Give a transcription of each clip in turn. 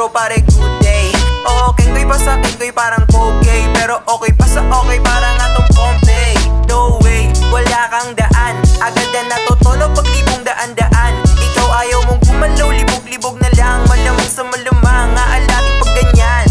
pero pare good day. Oo, kengoy pa sa kengoy parang okay, pero okay pa sa okay parang atong Pompey. No way, wala kang daan, agad na natutulog pag libong daan-daan. Ikaw ayaw mong gumalaw, libog-libog na lang, malamang sa malamang, aalating pag ganyan.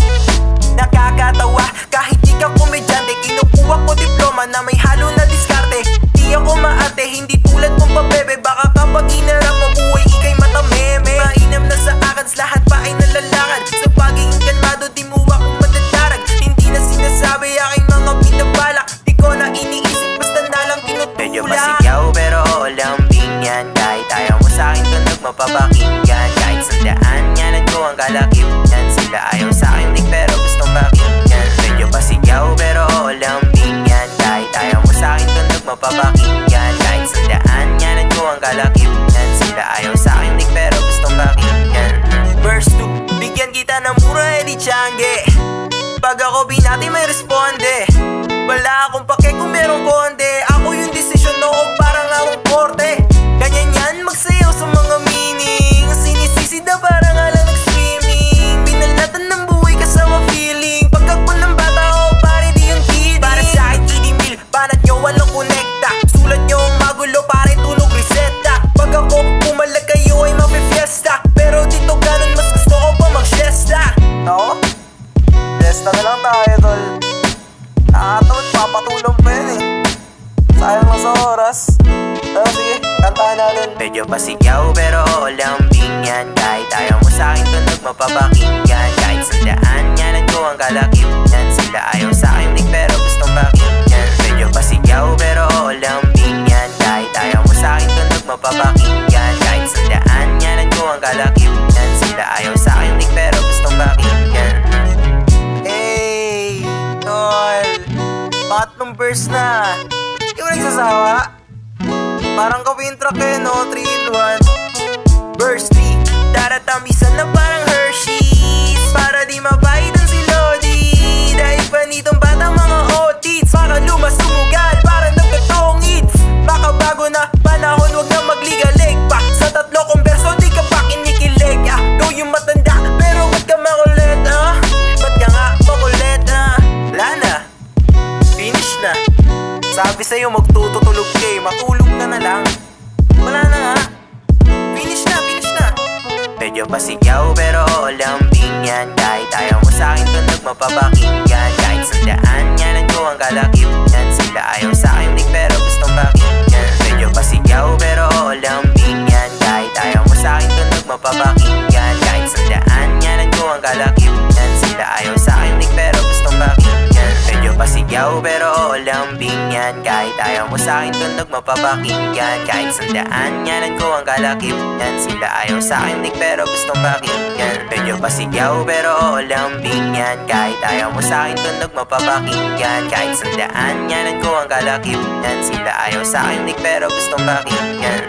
Nakakatawa, kahit di ka komedyante, kinukuha ko diploma na may halo na diskarte. Di ako maarte, hindi tulad mong pabebe, baka kapag inarap mo buhay ikay matameme. Mainam na sa akin, lahat pa ay nalalakad, sa pagiging kalmado di mo ako madadarag. Hindi na sinasabi aking mga pinabalak, di ko na iniisip, basta na lang tinutulak. Medyo pasigaw pero lambing yan, kahit ayaw mo sa'kin tunog mapapakinggan. Kahit sandaan yanan ko ang kalakip yan, sila ayaw sa'kin lig pero gustong pakinggan. Medyo pasigaw pero lambing yan, kahit ayaw mo sa'kin tunog mapapakinggan. Kahit sandaan yanan ko ang kalakip yan, sila ayaw sa'kin lig pero gustong pakinggan. Verse 2, bigyan kita ng mura edi tiyangge, pag ako binati may responde. Wala akong pake kung merong konde, ako yung desisyon noo parang akong korte. Ganyan yan magsayaw sa mga meaning, sinisisi na parang alang nag-swimming. Binalatan ng buhay kasama feeling, pagkakpon ng bata o pare di yung kidding. Para sa akin kinimil, banat nyo walang konekta, sulat nyo ang magulo pare tunog reseta. Pag ako pumalag kayo ay mafe-fiesta, pero dito ganun mas gusto ko pa mag-siesta. No? Fiesta na lang tayo tol. Nakakatawad, papatulong pa yun eh. Sayang lang sa oras. Pero sige, kantahan natin. Medyo pasigaw pero lambing yan, kahit ayaw mo sa'kin tunog mapapakinggan. Kahit sandaan yanan ko ang kalakip yan, sila ayaw sa'kin lig pero gustong pakinggan. Medyo pasigaw pero lambing yan, kahit ayaw mo sa'kin tunog mapapakinggan. Kahit sandaan yanan ko ang kalakip yan, sila ayaw sa'kin lig pero gustong pakinggan. Hey, tol, pangatlong verse na, di mo nagsasawa? Parang copy track eh no, 3 in 1. Verse 3, daratamisan na parang Hershey's, para di mabaitan si Lodi. Dahil pa nitong bata mga otits, baka lumas sumugal para nagkatong hits. Makabago na panahon, wag na magligalig pa, sa tatlo kong verso di ka pa kinikilig. Go yung matanda, pero ba't ka makulit ba't ka nga makulit Wala na, finish na. Sabi sa'yo magtutulog kay, matulog ka na lang. Wala na nga, finish na, finish na. Medyo pasigaw pero lambing yan, kahit ayaw mo sa'kin tunog mapapakinggan. Kahit sandaan yanan ko ang kalakip yan, sila ayaw sa'kin lig pero gustong pakinggan. Medyo pasigaw pero lambing yan, kahit ayaw mo sa'kin tunog mapapakinggan. Kahit sandaan yanan ko ang kalakip yan, sila ayaw sa'kin lig pero gustong pakinggan. Medyo pasigaw pero lambing yan, kahit ayaw mo sa'kin tunog mapapakinggan. Kahit sandaan yanan ko ang kalakip yan, sila ayaw sa'kin lig pero gustong pakinggan. Medyo pasigaw pero lambing yan, kahit ayaw mo sa'kin tunog mapapakinggan. Kahit sandaan yanan ko ang kalakip yan, sila ayaw sa'kin lig pero gustong pakinggan.